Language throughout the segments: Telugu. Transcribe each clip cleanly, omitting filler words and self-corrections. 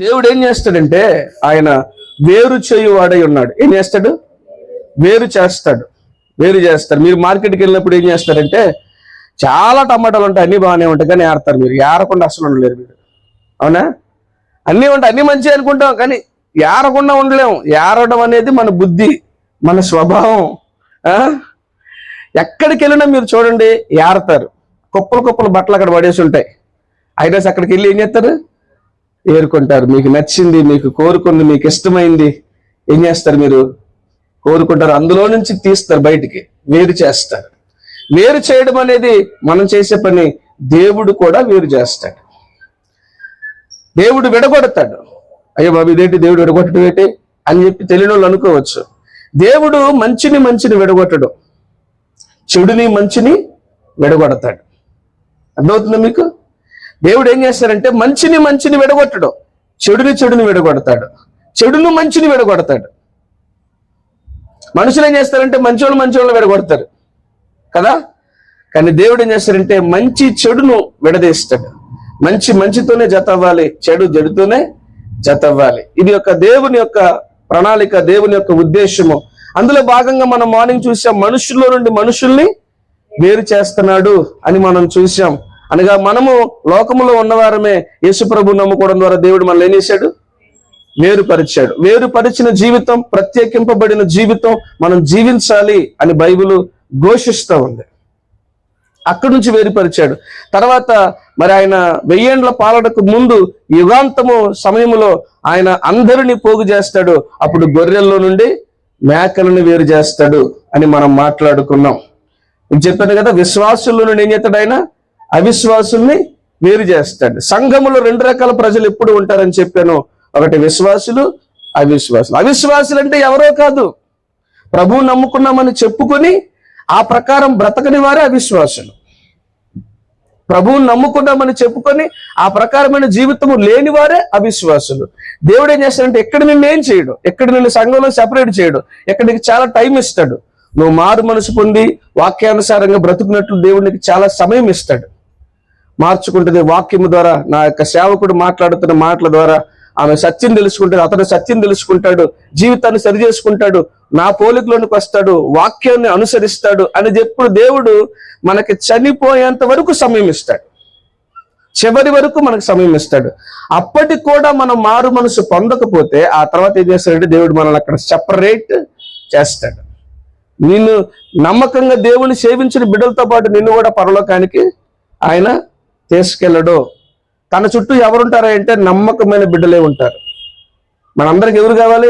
దేవుడు ఏం చేస్తాడంటే ఆయన వేరు చేయువాడై ఉన్నాడు. ఏం చేస్తాడు? వేరు చేస్తాడు. మీరు మార్కెట్కి వెళ్ళినప్పుడు ఏం చేస్తారంటే చాలా టమాటాలు ఉంటాయి, అన్ని బాగానే ఉంటాయి, కానీ ఏరతారు. మీరు ఏరకుండా అసలు ఉండలేరు మీరు. అవునా? అన్నీ ఉంటాయి, అన్ని మంచి అనుకుంటాం, కానీ ఏరకుండా ఉండలేము. ఏరడం అనేది మన బుద్ధి, మన స్వభావం. ఎక్కడికి వెళ్ళినా మీరు చూడండి, ఏరతారు. కుప్పలు బట్టలు అక్కడ పడేసి ఉంటాయి, అయినా అక్కడికి వెళ్ళి ఏం చేస్తారు? ఏరుకుంటారు. మీకు నచ్చింది, మీకు కోరుకుంది, మీకు ఇష్టమైంది ఏం చేస్తారు? మీరు కోరుకుంటారు, అందులో నుంచి తీస్తారు, బయటికి వేరు చేస్తారు. వేరు చేయడం అనేది మనం చేసే పని. దేవుడు కూడా వేరు చేస్తాడు. దేవుడు విడగొడతాడు. అయ్యో బాబు ఇదేంటి దేవుడు విడగొట్టడం ఏంటి అని చెప్పి తెలియని వాళ్ళు అనుకోవచ్చు. దేవుడు మంచిని విడగొట్టడు, చెడుని మంచిని విడగొడతాడు. అర్థమవుతుందా మీకు? దేవుడు ఏం చేస్తాడంటే మంచిని విడగొట్టడు, చెడుని విడగొడతాడు, చెడును మంచిని విడగొడతాడు. మనుషులు ఏం చేస్తారంటే మంచోళ్ళు విడగొడతారు కదా, కానీ దేవుడు ఏం చేస్తారంటే మంచి చెడును విడదీస్తాడు. మంచితోనే జత అవ్వాలి, చెడుతోనే జత అవ్వాలి. ఇది యొక్క దేవుని యొక్క ప్రణాళిక, దేవుని యొక్క ఉద్దేశము. అందులో భాగంగా మనం మార్నింగ్ చూసాం, మనుషుల్లో నుండి మనుషుల్ని వేరు చేస్తున్నాడు అని మనం చూసాం. అనగా మనము లోకములో ఉన్నవారమే యేసు ప్రభు నమ్ముకోవడం ద్వారా దేవుడు మనల్ని ఏం చేశాడు? వేరుపరిచాడు. వేరుపరిచిన జీవితం, ప్రత్యేకింపబడిన జీవితం మనం జీవించాలి అని బైబిల్ ఘోషిస్తూ ఉంది. అక్కడి నుంచి వేరుపరిచాడు. తర్వాత మరి ఆయన 1000 ఏండ్ల పాలనకు ముందు యుగాంతము సమయంలో ఆయన అందరినీ పోగు చేస్తాడు. అప్పుడు గొర్రెల్లో నుండి మేకలను వేరు చేస్తాడు అని మనం మాట్లాడుకున్నాం. నేను చెప్పాను కదా, విశ్వాసుల్లో నుండి ఏం చేస్తాడు? ఆయన అవిశ్వాసుల్ని వేరు చేస్తాడు. సంఘములో 2 రకాల ప్రజలు ఎప్పుడు ఉంటారని చెప్పాను. ఒకటి విశ్వాసులు, అవిశ్వాసులు. అవిశ్వాసులు అంటే ఎవరో కాదు, ప్రభువు నమ్ముకున్నామని చెప్పుకొని ఆ ప్రకారం బ్రతకని వారే అవిశ్వాసులు. ప్రభువుని నమ్ముకున్నామని చెప్పుకొని ఆ ప్రకారమైన జీవితము లేని వారే అవిశ్వాసులు. దేవుడు ఏం చేస్తాడంటే ఎక్కడ నిన్ను ఏం చేయడు, ఎక్కడ నిన్ను సంఘంలో సెపరేట్ చేయడు, ఎక్కడ నీకు చాలా టైం ఇస్తాడు. నువ్వు మారు మనసు పొంది వాక్యానుసారంగా బ్రతుకున్నట్లు దేవుడికి చాలా సమయం ఇస్తాడు. మార్చుకుంటుంది వాక్యము ద్వారా. నా యొక్క సేవకుడు మాట్లాడుతున్న మాటల ద్వారా ఆమె సత్యం తెలుసుకుంటాడు, అతడు సత్యం తెలుసుకుంటాడు, జీవితాన్ని సరి చేసుకుంటాడు, నా పోలికలోనికి వస్తాడు, వాక్యాన్ని అనుసరిస్తాడు అని చెప్పుడు దేవుడు మనకి చనిపోయేంత వరకు సమయం ఇస్తాడు, చివరి వరకు మనకు సమయం ఇస్తాడు. అప్పటికి కూడా మనం మారు మనసు పొందకపోతే ఆ తర్వాత ఏం చేస్తాడంటే దేవుడు మనల్ని అక్కడ సెపరేట్ చేస్తాడు. నిన్ను నమ్మకంగా దేవుని సేవించిన బిడ్డలతో పాటు నిన్ను కూడా పరలోకానికి ఆయన తీసుకెళ్ళడు. తన చుట్టూ ఎవరుంటారా అంటే నమ్మకమైన బిడ్డలే ఉంటారు. మనందరికి ఎవరు కావాలి?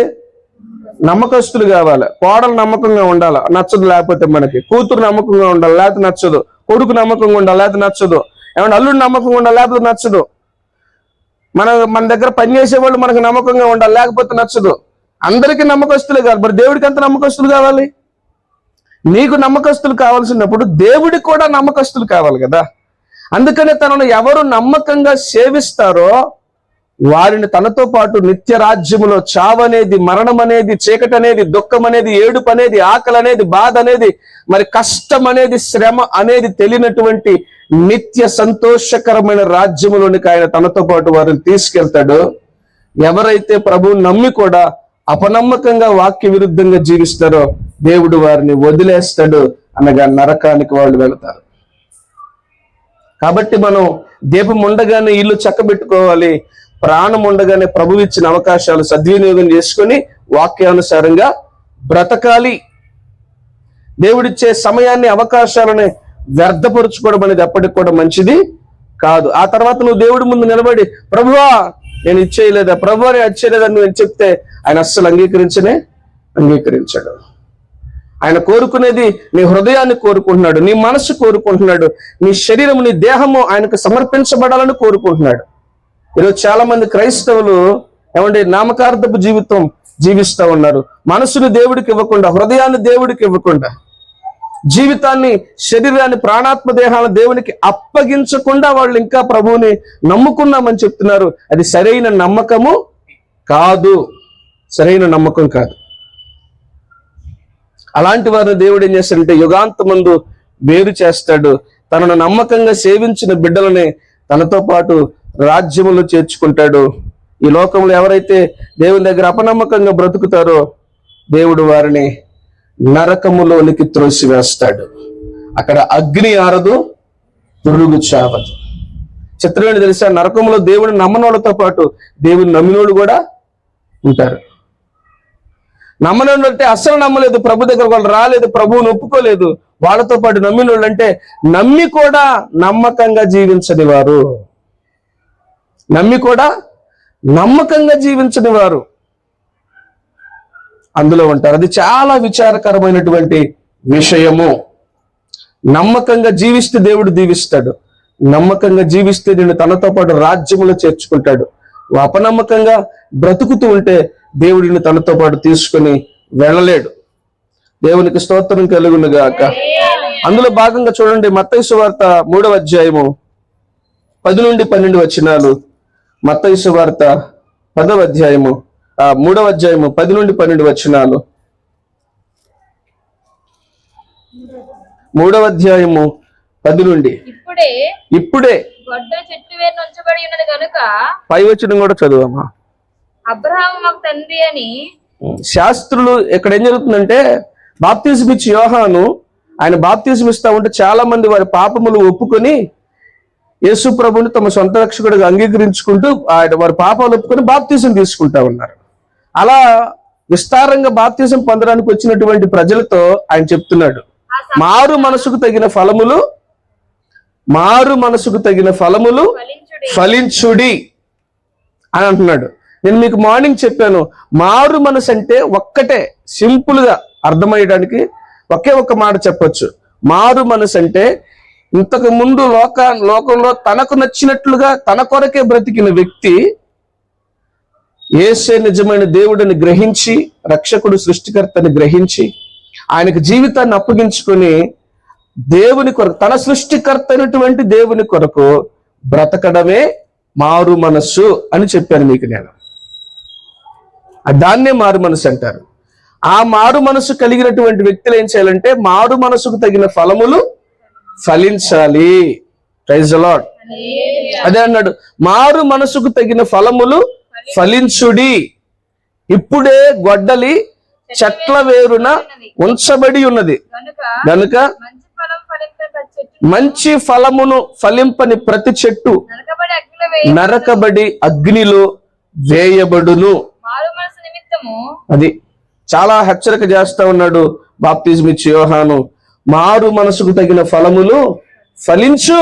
నమ్మకస్తులు కావాలి. కోడలు నమ్మకంగా ఉండాలి, నచ్చదు లేకపోతే మనకి. కూతురు నమ్మకంగా ఉండాలి, లేకపోతే నచ్చదు. కొడుకు నమ్మకంగా ఉండాలి, లేకపోతే నచ్చదు. ఏమన్నా అల్లుడు నమ్మకంగా ఉండాలి, లేకపోతే నచ్చదు. మన దగ్గర పనిచేసే వాళ్ళు మనకు నమ్మకంగా ఉండాలి, లేకపోతే నచ్చదు. అందరికీ నమ్మకస్తులే కాదు, మరి దేవుడికి ఎంత నమ్మకస్తులు కావాలి? నీకు నమ్మకస్తులు కావాల్సినప్పుడు దేవుడికి కూడా నమ్మకస్తులు కావాలి కదా. అందుకనే తనను ఎవరు నమ్మకంగా సేవిస్తారో వారిని తనతో పాటు నిత్య రాజ్యములో చావనేది, మరణం అనేది, చీకటి అనేది, దుఃఖం అనేది, ఏడుపు అనేది, ఆకలి అనేది, బాధ అనేది, మరి కష్టం అనేది, శ్రమ అనేది తెలియనటువంటి నిత్య సంతోషకరమైన రాజ్యములోనికి ఆయన తనతో పాటు వారిని తీసుకెళ్తాడు. ఎవరైతే ప్రభువుని నమ్మి కూడా అపనమ్మకంగా వాక్య విరుద్ధంగా జీవిస్తారో దేవుడు వారిని వదిలేస్తాడు, అనగా నరకానికి వాళ్ళు వెళతారు. కాబట్టి మనం దీపం ఉండగానే ఇల్లు చక్కబెట్టుకోవాలి, ప్రాణం ఉండగానే ప్రభువు ఇచ్చిన అవకాశాలు సద్వినియోగం చేసుకొని వాక్యానుసారంగా బ్రతకాలి. దేవుడిచ్చే సమయాన్ని, అవకాశాలని వ్యర్థపరుచుకోవడం అనేది ఎప్పటికి కూడా మంచిది కాదు. ఆ తర్వాత నువ్వు దేవుడి ముందు నిలబడి ప్రభువా నేను ఇచ్చేయలేదా, ప్రభువా నేను ఇచ్చేయలేదని నువ్వు చెప్తే ఆయన అస్సలు అంగీకరించాడు. ఆయన కోరుకునేది నీ హృదయాన్ని కోరుకుంటున్నాడు, నీ మనస్సు కోరుకుంటున్నాడు, నీ శరీరము, నీ దేహము ఆయనకు సమర్పించబడాలని కోరుకుంటున్నాడు. ఈరోజు చాలా మంది క్రైస్తవులు ఏమంటే నామకార్థపు జీవితం జీవిస్తూ ఉన్నారు. మనసుని దేవుడికి ఇవ్వకుండా, హృదయాన్ని దేవుడికి ఇవ్వకుండా, జీవితాన్ని, శరీరాన్ని, ప్రాణాత్మ దేహాలను దేవునికి అప్పగించకుండా వాళ్ళు ఇంకా ప్రభువుని నమ్ముకున్నామని చెప్తున్నారు. అది సరైన నమ్మకము కాదు, సరైన నమ్మకం కాదు. అలాంటి వారిని దేవుడు ఏం చేస్తాడంటే యుగాంతమందు వేరు చేస్తాడు. తనను నమ్మకంగా సేవించిన బిడ్డలని తనతో పాటు రాజ్యములో చేర్చుకుంటాడు. ఈ లోకంలో ఎవరైతే దేవుని దగ్గర అపనమ్మకంగా బ్రతుకుతారో దేవుడు వారిని నరకములోనికి త్రోసివేస్తాడు. అక్కడ అగ్ని ఆరదు, పురుగు చావదు. చిత్రమేంటి తెలుసా? నరకంలో దేవుని నమ్మనోళ్ళతో పాటు దేవుని నమ్మినోళ్ళు కూడా ఉంటారు. నమ్మనోళ్ళు అంటే అస్సలు నమ్మలేదు, ప్రభు దగ్గర వాళ్ళు రాలేదు, ప్రభువుని ఒప్పుకోలేదు, వాళ్ళతో పాటు నమ్మినోళ్ళు అంటే నమ్మి కూడా నమ్మకంగా జీవించని వారు, నమ్మి కూడా నమ్మకంగా జీవించని వారు అందులో ఉంటారు. అది చాలా విచారకరమైనటువంటి విషయము. నమ్మకంగా జీవిస్తే దేవుడు దీవిస్తాడు, నమ్మకంగా జీవిస్తే నిన్ను తనతో పాటు రాజ్యములో చేర్చుకుంటాడు. అపనమ్మకంగా బ్రతుకుతూ ఉంటే దేవుడిని తనతో పాటు తీసుకుని వెళ్ళలేడు. దేవునికి స్తోత్రం కలుగును గాక. అందులో భాగంగా చూడండి, మత్తయి సువార్త 3వ అధ్యాయము 10 నుండి 12 వచనాలు. మత్తయి సువార్త 10వ అధ్యాయము 3వ అధ్యాయము 10 నుండి 12 వచనాలు. 3వ అధ్యాయము 10 నుండి. ఇప్పుడే పై వచనం కూడా చదువమ్మా. అబ్రహాము మాకు తండ్రి అని. శాస్త్రులు ఇక్కడ ఏం జరుగుతుందంటే, బాప్తిజం ఇచ్చి యోహాను ఆయన బాప్తిజం ఇస్తా ఉంటే చాలా మంది వారి పాపములు ఒప్పుకొని యేసు ప్రభుని తమ సొంత రక్షకుడిగా అంగీకరించుకుంటూ ఆయన వారి పాపాలు ఒప్పుకొని బాప్తిజం తీసుకుంటా ఉన్నారు. అలా విస్తారంగా బాప్తిజం పొందడానికి వచ్చినటువంటి ప్రజలతో ఆయన చెప్తున్నాడు, మారు మనసుకు తగిన ఫలములు ఫలించుడి అని అంటున్నాడు. నేను మీకు మార్నింగ్ చెప్పాను, మారు మనసు అంటే ఒక్కటే, సింపుల్ గా అర్థమయ్యడానికి ఒకే ఒక్క మాట చెప్పొచ్చు. మారు మనసు అంటే ఇంతకు ముందు లోకంలో తనకు నచ్చినట్లుగా తన కొరకే బ్రతికిన వ్యక్తి యేసే నిజమైన దేవుడిని గ్రహించి, రక్షకుడు సృష్టికర్తని గ్రహించి, ఆయనకు జీవితాన్ని అప్పగించుకొని దేవుని కొరకు, తన సృష్టికర్త అయినటువంటి దేవుని కొరకు బ్రతకడమే మారు మనస్సు అని చెప్పాను మీకు నేను. దాన్నే మారు మనసు అంటారు. ఆ మారు మనసు కలిగినటువంటి వ్యక్తులు ఏం చేయాలంటే, మారు మనసుకు తగిన ఫలములు ఫలించాలి. Praise the lord. అదే అన్నాడు, మారు మనసుకు తగిన ఫలములు ఫలించుడి. ఇప్పుడే గొడ్డలి చెట్ల వేరున ఉంచబడి ఉన్నది గనుక మంచి ఫలమును ఫలింపని ప్రతి చెట్టు నరకబడి అగ్నిలో వేయబడును. అది చాలా హెచ్చరిక చేస్తా ఉన్నాడు బాప్తిజం ఇచ్చి యోహాను. మారు మనసుకు తగిన ఫలములు ఫలించు.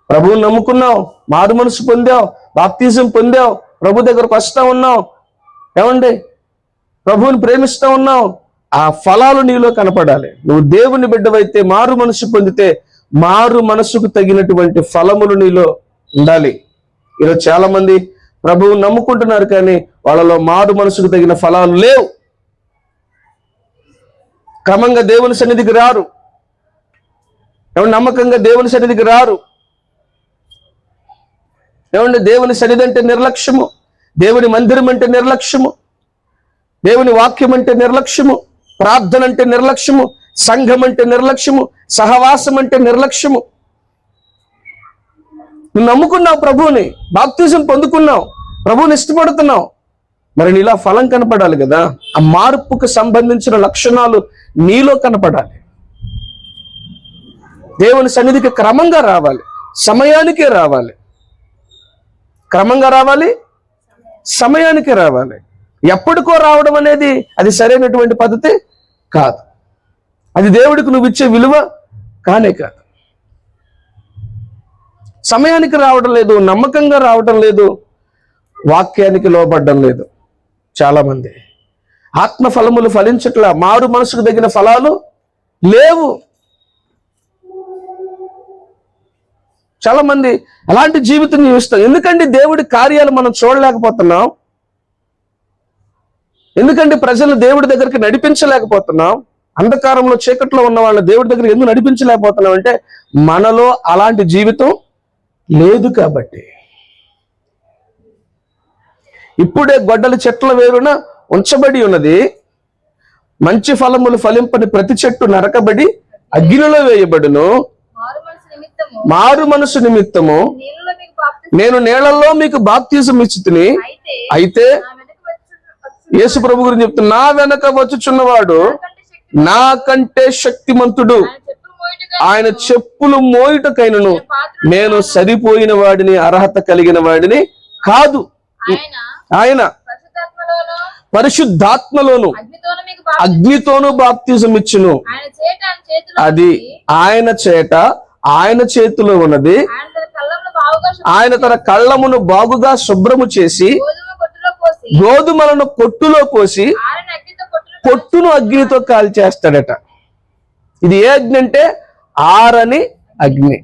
ప్రభువు నమ్ముకున్నావు, మారు మనసు పొందావు, బాప్తిజం పొందావు, ప్రభు దగ్గరకు వస్తా ఉన్నావు, ఏమండి ప్రభువుని ప్రేమిస్తా ఉన్నావు, ఆ ఫలాలు నీలో కనపడాలి. నువ్వు దేవుని బిడ్డవైతే, మారు మనసు పొందితే మారు మనసుకు తగినటువంటి ఫలములు నీలో ఉండాలి. ఈరోజు చాలా మంది ప్రభువు నమ్ముకుంటున్నారు, కానీ వాళ్ళలో మారు మనసుకు తగిన ఫలాలు లేవు. క్రమంగా దేవుని సన్నిధికి రారు, ఏమంటే నమ్మకంగా దేవుని సన్నిధికి రారు. ఏమంటే దేవుని సన్నిధి అంటే నిర్లక్ష్యము, దేవుని మందిరం అంటే నిర్లక్ష్యము, దేవుని వాక్యం అంటే నిర్లక్ష్యము, ప్రార్థన అంటే నిర్లక్ష్యము, సంఘం అంటే నిర్లక్ష్యము, సహవాసం అంటే నిర్లక్ష్యము. నువ్వు నమ్ముకున్నావు, ప్రభువుని బాప్తిజం పొందుకున్నావు, ప్రభువుని ఇష్టపడుతున్నావు, మరి నీలో ఫలం కనపడాలి కదా. ఆ మార్పుకు సంబంధించిన లక్షణాలు నీలో కనపడాలి. దేవుని సన్నిధికి క్రమంగా రావాలి, సమయానికే రావాలి, క్రమంగా రావాలి, సమయానికే రావాలి. ఎప్పటికో రావడం అనేది అది సరైనటువంటి పద్ధతి కాదు. అది దేవుడికి నువ్వు ఇచ్చే విలువ కానే కాదు. సమయానికి రావడం లేదు, నమ్మకంగా రావడం లేదు, వాక్యానికి లోబడ్డం లేదు. చాలా మంది ఆత్మ ఫలములు ఫలించట్లా, మారు మనసుకు తగిన ఫలాలు లేవు. చాలా మంది అలాంటి జీవితం జీవిస్తాం. ఎందుకంటే దేవుడి కార్యాలు మనం చూడలేకపోతున్నాం, ఎందుకంటే ప్రజలు దేవుడి దగ్గరికి నడిపించలేకపోతున్నాం. అంధకారంలో చీకట్లో ఉన్న వాళ్ళని దేవుడి దగ్గరికి ఎందుకు నడిపించలేకపోతున్నాం అంటే మనలో అలాంటి జీవితం లేదు కాబట్టి. ఇప్పుడే గొడ్డలి చెట్ల వేరున ఉంచబడి ఉన్నది, మంచి ఫలములు ఫలింపని ప్రతి చెట్టు నరకబడి అగ్నిలో వేయబడును. మారు మనసు నిమిత్తము నేను నీళ్లలో మీకు బాప్తిజం ఇచ్చితిని, అయితే అయితే నా వెనుక వచ్చు యేసు ప్రభు గురించి చెప్తున్నా, నా వెనక వచ్చుచున్నవాడు నాకంటే శక్తిమంతుడు, ఆయన చెప్పులు మోయుటకైనను నేను సరిపోయిన వాడిని, అర్హత కలిగిన వాడిని కాదు. ఆయన ఆయన పరిశుద్ధాత్మలోను పరిశుద్ధాత్మలోను అగ్నితోను మీకు అగ్నితోను బాప్తిజం ఇచ్చును. ఆయన చేట ఆయన చేతిలో అది ఆయన చేట ఆయన చేతిలో ఉన్నది. ఆయన తన కళ్ళంలో బావుగా ఆయన తన కళ్ళమును బాగుగా శుభ్రము చేసి గోధుమ కొట్టులో పోసి గోధుమలను కొట్టులో పోసి ఆరిన అగ్నితో కొట్టులో పొట్టును అగ్నితో కాల్చేస్తాడట. ఇది ఏ అగ్ని అంటే ఆరని అగ్ని.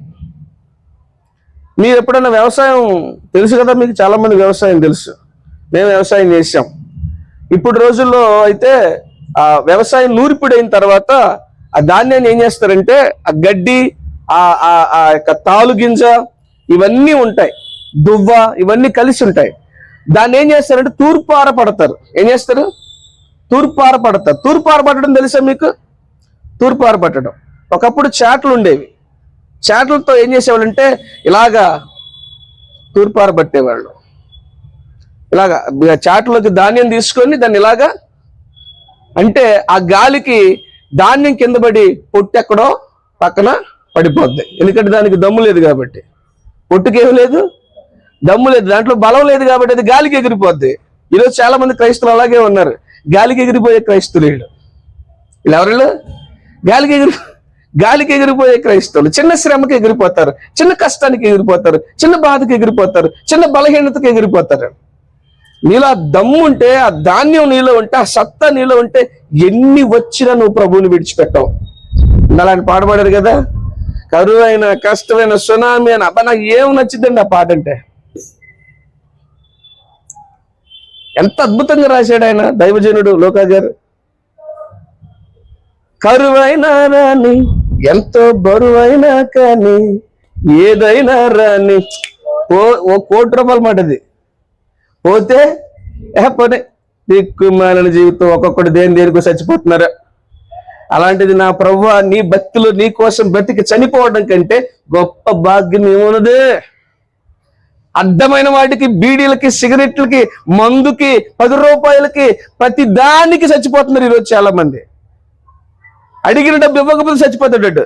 మీరు ఎప్పుడైనా వ్యవసాయం తెలుసు కదా, మీకు చాలా మంది వ్యవసాయం తెలుసు. మేము వ్యవసాయం చేసాం. ఇప్పుడు రోజుల్లో అయితే ఆ వ్యవసాయం నూర్పిడైన తర్వాత ఆ ధాన్యాన్ని ఏం చేస్తారంటే ఆ గడ్డి, ఆ యొక్క తాలు గింజ ఇవన్నీ ఉంటాయి, దువ్వ ఇవన్నీ కలిసి ఉంటాయి. దాన్ని ఏం చేస్తారంటే తూర్పార పడతారు. ఏం చేస్తారు? తూర్పార పడతారు. తూర్పార పట్టడం తెలుసా మీకు? తూర్పార పట్టడం. ఒకప్పుడు చాట్లు ఉండేవి. చాట్లతో ఏం చేసేవాళ్ళంటే ఇలాగా తూర్పార పట్టేవాళ్ళు. ఇలాగా చాట్లోకి ధాన్యం తీసుకొని దాన్ని ఇలాగా అంటే ఆ గాలికి ధాన్యం కింద పడి పొట్టు ఎక్కడో పక్కన పడిపోద్ది. ఎందుకంటే దానికి దమ్ము లేదు కాబట్టి. పొట్టుకేమి లేదు, దమ్ము లేదు, దాంట్లో బలం లేదు కాబట్టి అది గాలికి ఎగిరిపోద్ది. ఈరోజు చాలా మంది క్రైస్తవులు అలాగే ఉన్నారు, గాలికి ఎగిరిపోయే క్రైస్తవులు. వీళ్ళు ఎవరు? గాలికి ఎగిరిపోయే క్రైస్తవులు. చిన్న శ్రమకి ఎగిరిపోతారు, చిన్న కష్టానికి ఎగిరిపోతారు, చిన్న బాధకి ఎగిరిపోతారు, చిన్న బలహీనతకి ఎగిరిపోతారు. నీలో దమ్ము ఉంటే, ఆ ధాన్యం నీలో ఉంటే, ఆ సత్తా నీలో ఉంటే ఎన్ని వచ్చినా నువ్వు ప్రభువుని విడిచిపెట్టవు. అలాంటి పాట పాడారు కదా, కరువైన కష్టమైన సునామీ అని. అబ్బా నాకు ఏం నచ్చిందండి ఆ పాట అంటే. ఎంత అద్భుతంగా రాశాడు ఆయన, దైవజనుడు లోకా గారు. కరువైనా రాని, ఎంతో బరువైనా కానీ, ఏదైనా రాని, ఓ కోటి రూపాయల మాట అది. పోతే పోనీ దిక్కుమాలిన జీవితం, ఒక్కొక్కటి దేనికో చచ్చిపోతున్నారు. అలాంటిది నా ప్రభువా, నీ భక్తులు నీ కోసం బ్రతికి చనిపోవడం కంటే గొప్ప భాగ్యం ఏమున్నది? అడ్డమైన వాటికి, బీడీలకి, సిగరెట్లకి, మందుకి, 10 రూపాయలకి, ప్రతి దానికి చచ్చిపోతున్నారు ఈరోజు చాలా మంది. అడిగిన డబ్బు ఇవ్వకపోతే చచ్చిపోతాడు.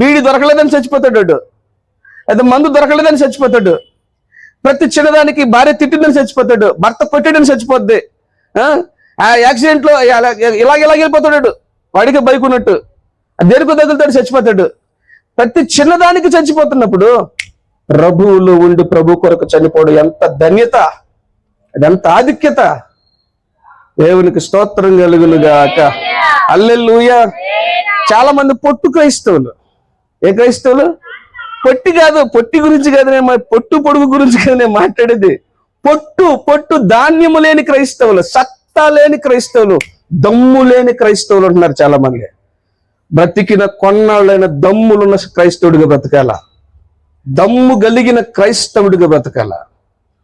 బీడీ దొరకలేదని చచ్చిపోతాడు, అయితే మందు దొరకలేదని చచ్చిపోతాడు. ప్రతి చిన్నదానికి భార్య తిట్టిందని చచ్చిపోతాడు, భర్త కొట్టాడని చచ్చిపోద్ది. ఆ యాక్సిడెంట్ లో ఇలాగ వెళ్ళిపోతాడు, వాడికి బైక్ ఉన్నట్టు దేనికో తగులుతాడు, చచ్చిపోతాడు. ప్రతి చిన్నదానికి చచ్చిపోతున్నప్పుడు ప్రభువులో ఉండి ప్రభు కొరకు చనిపోవడం ఎంత ధన్యత, అదెంత ఆధిక్యత. దేవునికి స్తోత్రం కలుగునుగాక. హల్లెలూయా. చాలా మంది పొట్టు క్రైస్తవులు. ఏ క్రైస్తవులు? పొట్టి కాదు, పొట్టి గురించి కాదు, పొట్టు పొడుగు గురించి కాదు నేను మాట్లాడేది. పొట్టు ధాన్యము లేని క్రైస్తవులు, సత్తా లేని క్రైస్తవులు, దమ్ము లేని క్రైస్తవులు అంటున్నారు చాలా మంది. బ్రతికిన కొన్నాళ్ళైన దమ్ములున్న క్రైస్తవుడిగా బ్రతకాల, దమ్ము కలిగిన క్రైస్తవుడిగా బ్రతకాల,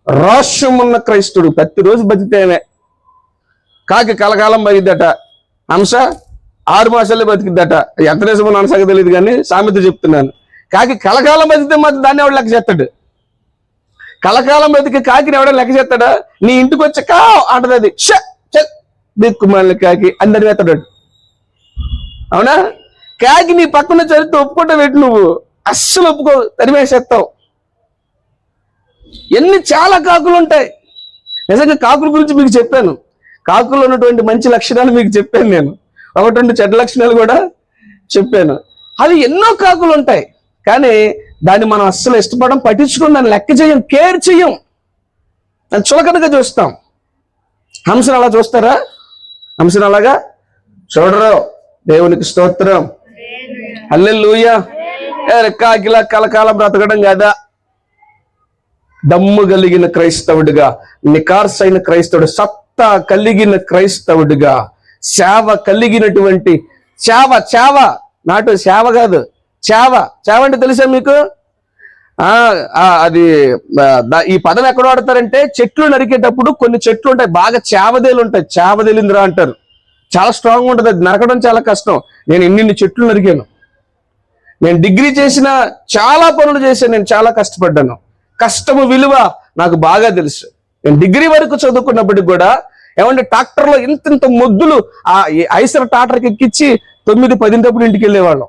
రోషం ఉన్న క్రైస్తవుడు. ప్రతిరోజు బతికితేనే. కాకి కలకాలం బతికిద్దట, హంస 6 మాసాలే బతికిద్దట. ఎంత నిజమో నాకు సంగతి తెలియదు కానీ సామెత చెప్తున్నాను. కాకి కలకాలం బతికితే మాత్రం దాన్ని ఎవడు లెక్క చేస్తాడు? కలకాలం బతికి కాకిని ఎవడో లెక్క చేస్తాడా? నీ ఇంటికి వచ్చి కా అంటది, అది దిక్కుమాలిన కాకి అందరి ఎత్తాడు. అవునా? కాకి నీ పక్కన చరిత్ర ఒప్పుకుంటా పెట్టి నువ్వు అస్సలు ఒప్పుకో, తరిమేసేస్తావు. ఎన్ని చాలా కాకులు ఉంటాయి. నిజంగా కాకుల గురించి మీకు చెప్పాను, కాకుల్లో ఉన్నటువంటి మంచి లక్షణాలు మీకు చెప్పాను నేను, 1-2 చెడ్డ లక్షణాలు కూడా చెప్పాను. అవి ఎన్నో కాకులు ఉంటాయి, కానీ దాన్ని మనం అస్సలు ఇష్టపడడం, పట్టించుకొని దాన్ని లెక్క చేయం, కేర్ చెయ్యం, దాన్ని చులకనగా చూస్తాం. హంసను అలా చూస్తారా? హంసను అలాగా చూడరు. దేవునికి స్తోత్రం. హల్లెలూయా. కాకిలా కలకాలం బ్రతకడం కాదా? దమ్ము కలిగిన క్రైస్తవుడిగా, నికార్సైన క్రైస్తవుడు, సత్తా కలిగిన క్రైస్తవుడిగా, సేవ కలిగినటువంటి సేవ నాటు సేవ కాదు, సేవ అంటే తెలుసా మీకు? అది ఈ పదం ఎక్కడ వాడతారంటే, చెట్లు నరికేటప్పుడు కొన్ని చెట్లు ఉంటాయి, బాగా చేవదేలు ఉంటాయి, చేవదేలింద్రా అంటారు. చాలా స్ట్రాంగ్ ఉంటుంది, అది నరకడం చాలా కష్టం. నేను ఇన్ని చెట్లు నరికాను. నేను డిగ్రీ చేసిన చాలా పనులు చేశాను, నేను చాలా కష్టపడ్డాను. కష్టము విలువ నాకు బాగా తెలుసు. నేను డిగ్రీ వరకు చదువుకున్నప్పటికి కూడా ఏమంటే ట్రాక్టర్లో ఇంత మొద్దులు ఆ ఐసర్ టాటర్కి ఎక్కించి 9-10 ఇంటికి వెళ్ళేవాళ్ళం.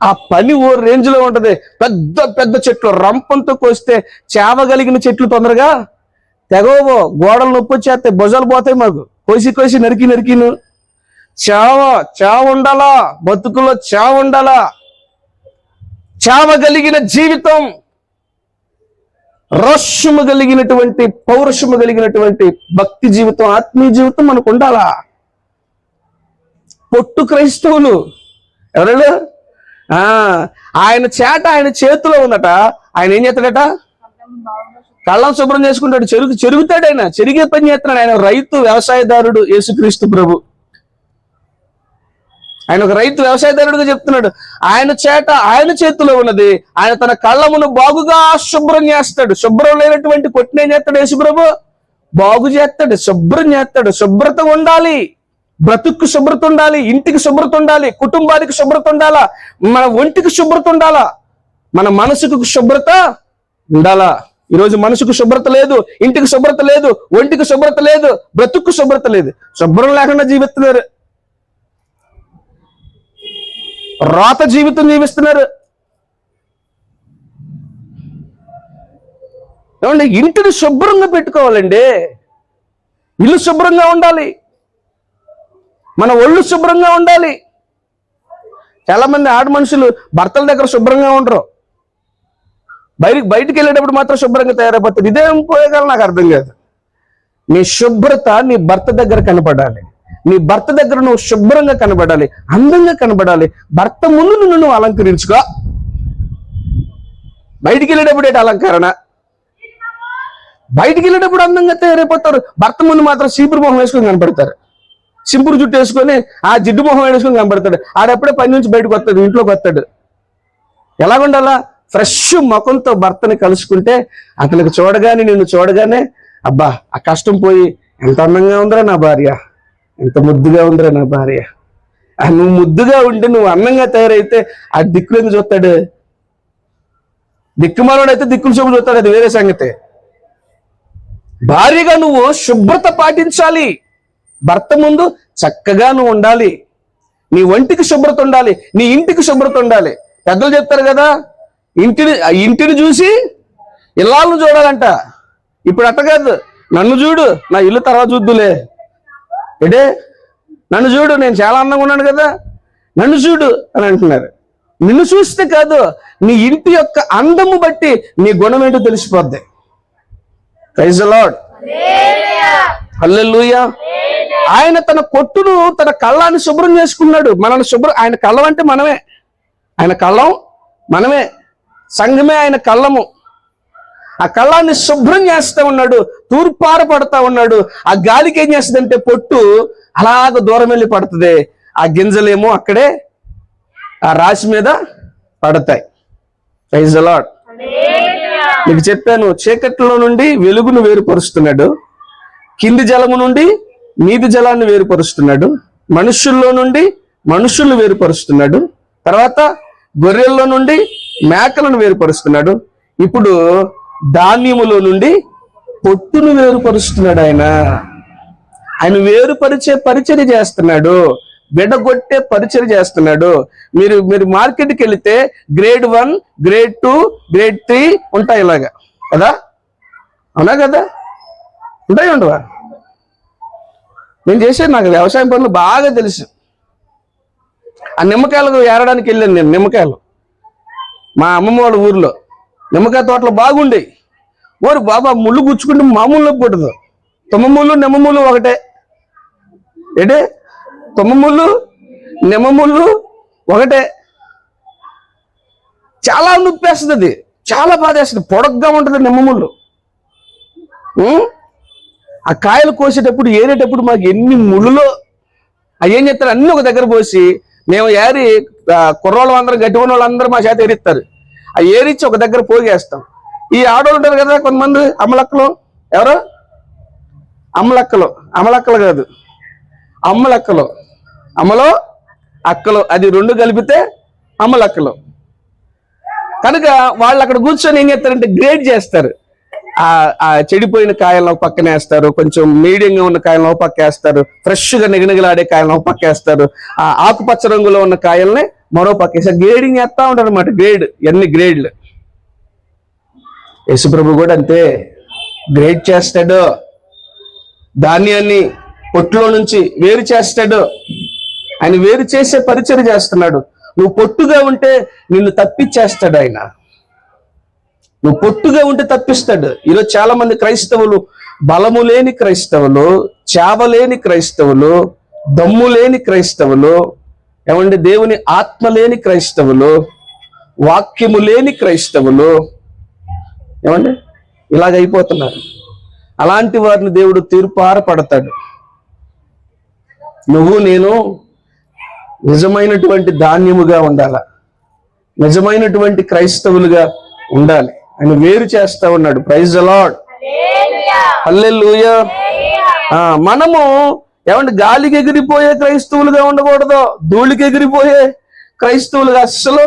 ఆ పని ఓ రేంజ్ లో ఉంటది. పెద్ద పెద్ద చెట్లు రంపంతో కోస్తే చేవగలిగిన చెట్లు తొందరగా తెగవో, గోడలు నొప్పి వచ్చేస్తాయి, భుజాలు పోతాయి. మాకు కోసి నరికిను చావ ఉండాలా, బతుకులో చావ ఉండాలా. చావగలిగిన జీవితం, రోషము కలిగినటువంటి, పౌరుషము కలిగినటువంటి భక్తి జీవితం, ఆత్మీయ జీవితం మనకు ఉండాలా. పొట్టు క్రైస్తవులు ఎవరు? ఆయన చేతిలో ఉందట. ఆయన ఏం చేస్తాడట? కళ్ళం శుభ్రం చేసుకుంటాడు. చెరుగుతాడు. ఆయన చెరిగే పని చేస్తున్నాడు. ఆయన రైతు, వ్యవసాయదారుడు. యేసుక్రీస్తు ప్రభు ఆయన ఒక రైతు, వ్యవసాయదారుడుగా చెప్తున్నాడు. ఆయన చేతిలో ఉన్నది. ఆయన తన కళ్ళమును బాగుగా శుభ్రం చేస్తాడు. శుభ్రం లేనటువంటి కొట్టిన ఏం చేస్తాడు? యేసు ప్రభు బాగు చేస్తాడు, శుభ్రం చేస్తాడు. శుభ్రత ఉండాలి, బ్రతుక్కు శుభ్రత ఉండాలి, ఇంటికి శుభ్రత ఉండాలి, కుటుంబానికి శుభ్రత ఉండాలా, మన ఒంటికి శుభ్రత ఉండాలా, మన మనసుకు శుభ్రత ఉండాలా. ఈరోజు మనసుకు శుభ్రత లేదు, ఇంటికి శుభ్రత లేదు, ఒంటికి శుభ్రత లేదు, బ్రతుక్కు శుభ్రత లేదు. శుభ్రం లేకుండా జీవిస్తున్నారు, రాత జీవితం జీవిస్తున్నారు. ఏమండి, ఇంటిని శుభ్రంగా పెట్టుకోవాలండి. ఇల్లు శుభ్రంగా ఉండాలి, మన ఒళ్ళు శుభ్రంగా ఉండాలి. చాలా మంది ఆడ మనుషులు భర్తల దగ్గర శుభ్రంగా ఉండరు, బయటికి వెళ్ళేటప్పుడు మాత్రం శుభ్రంగా తయారైపోతుంది. ఇదేం పోయేగాలి నాకు అర్థం కాదు. నీ శుభ్రత నీ భర్త దగ్గర కనపడాలి. నీ భర్త దగ్గర నువ్వు శుభ్రంగా కనబడాలి, అందంగా కనబడాలి. భర్త ముందు నువ్వు అలంకరించుకో. బయటికి వెళ్ళేటప్పుడు ఏంటి అలంకరణ? బయటికి వెళ్ళేటప్పుడు అందంగా తయారైపోతారు. భర్త ముందు మాత్రం చీపురు మొహం వేసుకొని కనపడతారు. సింపురు జుట్టు వేసుకొని ఆ జిడ్డు మొహం వేసుకొని కనపడతాడు. ఆడెప్పుడే పని నుంచి బయటకు వస్తాడు, ఇంట్లోకి వస్తాడు. ఎలాగుండాలా? ఫ్రెష్ ముఖంతో భర్తని కలుసుకుంటే అతనికి నిన్ను చూడగానే అబ్బా ఆ కష్టం పోయి ఎంత అందంగా ఉందిరా నా భార్య, ఎంత ముద్దుగా ఉందిరా నా భార్య. నువ్వు ముద్దుగా ఉండి నువ్వు అందంగా తయారైతే ఆ దిక్కులు ఎందుకు చూస్తాడు? దిక్కుమాలోడైతే దిక్కులు చూపు చూస్తాడు, అది వేరే సంగతి. భార్యగా నువ్వు శుభ్రత పాటించాలి. భర్త ముందు చక్కగా నువ్వు ఉండాలి. నీ ఒంటికి శుభ్రత ఉండాలి, నీ ఇంటికి శుభ్రత ఉండాలి. పెద్దలు చెప్తారు కదా, ఇంటిని చూసి ఇల్లాలను చూడాలంట. ఇప్పుడు అట్ట కాదు, నన్ను చూడు, నా ఇల్లు తర్వాత చూద్దులే. ఏడే నన్ను చూడు, నేను చాలా అందంగా ఉన్నాను కదా, నన్ను చూడు అని అంటున్నారు. నిన్ను చూస్తే కాదు, నీ ఇంటి యొక్క అందము బట్టి నీ గుణం ఏంటో తెలిసిపోద్ది. ప్రైజ్ ది లార్డ్, హల్లెలూయా. ఆయన తన కొట్టును, తన కళ్ళాన్ని శుభ్రం చేసుకున్నాడు. మనల్ని శుభ్రం, ఆయన కళ్ళం అంటే మనమే, ఆయన కళ్ళం మనమే, సంఘమే ఆయన కళ్ళము. ఆ కళ్ళాన్ని శుభ్రం చేస్తా ఉన్నాడు, తూర్పార పడతా ఉన్నాడు. ఆ గాలికి ఏం చేస్తుందంటే పొట్టు అలాగ దూరం వెళ్ళి పడుతుంది. ఆ గింజలేమో అక్కడే ఆ రాశి మీద పడతాయి. Praise the lord. మీకు చెప్పాను, చీకట్లో నుండి వెలుగును వేరుపరుస్తున్నాడు, కింది జలము నుండి మీది జలాన్ని వేరుపరుస్తున్నాడు, మనుషుల్లో నుండి మనుషులను వేరుపరుస్తున్నాడు, తర్వాత గొర్రెల్లో నుండి మేకలను వేరుపరుస్తున్నాడు, ఇప్పుడు ధాన్యములో నుండి పొట్టును వేరుపరుస్తున్నాడు. ఆయన వేరుపరిచే పరిచర్య చేస్తున్నాడు, విడగొట్టే పరిచర్య చేస్తున్నాడు. మీరు మార్కెట్కి వెళితే గ్రేడ్ 1, గ్రేడ్ 2, గ్రేడ్ 3 ఉంటాయి ఇలాగా కదా, అవునా కదా? ఉంటాయి, ఉండవా? నేను చేసేది, నాకు వ్యవసాయం పనులు బాగా తెలుసు. ఆ నిమ్మకాయలకు ఏరడానికి వెళ్ళాను నేను. నిమ్మకాయలు మా అమ్మమ్మ వాళ్ళ ఊర్లో నిమ్మకాయ తోటలు బాగుండేవి. ఓరు బాబా, ముళ్ళు గుచ్చుకుంటే మామూలు నొప్పి పుట్టదు. తుమ్మముళ్ళు నిమ్మముళ్ళు ఒకటే. ఏంటే తుమ్మముళ్ళు నిమ్మముళ్ళు ఒకటే. చాలా నొప్పి వేస్తుంది, అది చాలా బాధ వేస్తుంది, పొడగ్గా ఉంటుంది నిమ్మముళ్ళు. ఆ కాయలు కోసేటప్పుడు, ఏరేటప్పుడు మాకు ఎన్ని ముళ్ళులో. అవి ఏం చేస్తారు, అన్ని ఒక దగ్గర పోసి మేము ఏరి, కుర్రోళ్ళు అందరూ, గట్టి ఉన్న వాళ్ళందరూ మా చేత ఏరిస్తారు. ఆ ఏరిచ్చి ఒక దగ్గర పోగేస్తాం. ఈ ఆడవాళ్ళు ఉంటారు కదా కొంతమంది, అమ్మలక్కలు. ఎవరు? అమలక్కలు కాదు, అమ్మలక్కలు. అమ్మలో అక్కలు, అది రెండు కలిపితే అమ్మలక్కలు. కనుక వాళ్ళు అక్కడ కూర్చొని ఏం చేస్తారంటే గ్రేడ్ చేస్తారు. ఆ చెడిపోయిన కాయలను ఒక పక్కన వేస్తారు, కొంచెం మీడియంగా ఉన్న కాయలను ఒక పక్క వేస్తారు, ఫ్రెష్ గా నిగనిగలాడే కాయలను ఒక పక్క వేస్తారు, ఆ ఆకుపచ్చ రంగులో ఉన్న కాయల్ని మరో పక్క వేస్తారు. గ్రేడింగ్ చేస్తా ఉంటారు అనమాట. ఎన్ని గ్రేడ్లు. యేసుప్రభు కూడా అంతే గ్రేడ్ చేస్తాడు. ధాన్యాన్ని పొట్టులో నుంచి వేరు చేస్తాడు. ఆయన వేరు చేసే పరిచయం చేస్తున్నాడు. నువ్వు పొట్టుగా ఉంటే నిన్ను తప్పించేస్తాడు ఆయన. నువ్వు పొట్టుగా ఉంటే తప్పిస్తాడు. ఈరోజు చాలా మంది క్రైస్తవులు బలము లేని క్రైస్తవులు, చావలేని క్రైస్తవులు, దమ్ము లేని క్రైస్తవులు, ఏమంటే దేవుని ఆత్మ లేని క్రైస్తవులు, వాక్యము లేని క్రైస్తవులు, ఏమండి ఇలాగైపోతున్నారు. అలాంటి వారిని దేవుడు తీర్పార పడతాడు. నువ్వు నేను నిజమైనటువంటి ధాన్యముగా ఉండాల, నిజమైనటువంటి క్రైస్తవులుగా ఉండాలి. ఆయన వేరు చేస్తా ఉన్నాడు. ప్రైజ్ ది లార్డ్, హల్లెలూయా. మనము ఏమంటే గాలికి ఎగిరిపోయే క్రైస్తవులుగా ఉండకూడదు, ధూళికి ఎగిరిపోయే క్రైస్తవులుగా అస్సలు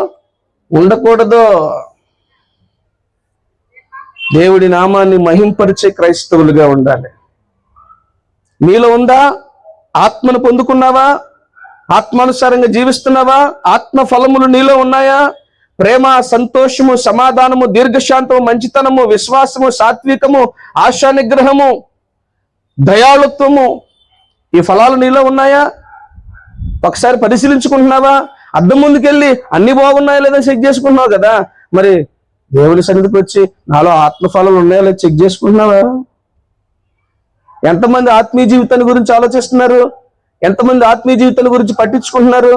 ఉండకూడదు. దేవుడి నామాన్ని మహింపరిచే క్రైస్తవులుగా ఉండాలి. నీలో ఉందా? ఆత్మను పొందుకున్నావా? ఆత్మానుసారంగా జీవిస్తున్నావా? ఆత్మ ఫలములు నీలో ఉన్నాయా? ప్రేమ, సంతోషము, సమాధానము, దీర్ఘశాంతము, మంచితనము, విశ్వాసము, సాత్వికము, ఆశా నిగ్రహము, దయాళుత్వము, ఈ ఫలాలు నీలో ఉన్నాయా? ఒకసారి పరిశీలించుకుంటున్నావా? అద్దం ముందుకెళ్ళి అన్ని బాగున్నాయా లేదా చెక్ చేసుకుంటున్నావు కదా. మరి దేవుని సన్నిధికి వచ్చి నాలో ఆత్మఫలాలు ఉన్నాయా లేదా చెక్ చేసుకుంటున్నావా? ఎంతమంది ఆత్మీయ జీవితాన్ని గురించి ఆలోచిస్తున్నారు? ఎంతమంది ఆత్మీయ జీవితాల గురించి పట్టించుకుంటున్నారు?